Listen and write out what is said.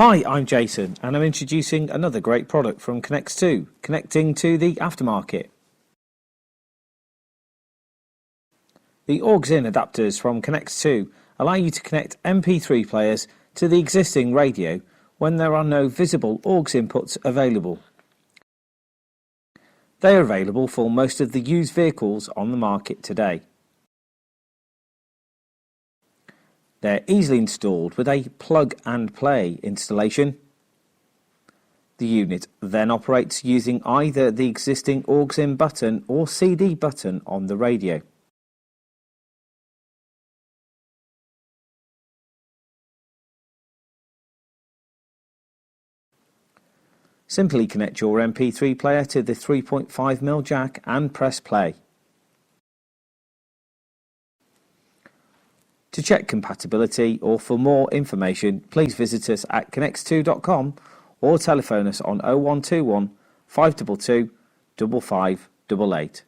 Hi, I'm Jason and I'm introducing another great product from Connects2, connecting to the aftermarket. The AUX-in adapters from Connects2 allow you to connect MP3 players to the existing radio when there are no visible AUX inputs available. They are available for most of the used vehicles on the market today. They're easily installed with a plug-and-play installation. The unit then operates using either the existing AUX-in button or CD button on the radio. Simply connect your MP3 player to the 3.5mm jack and press play. To check compatibility or for more information, please visit us at connects2.com or telephone us on 0121 522 5588.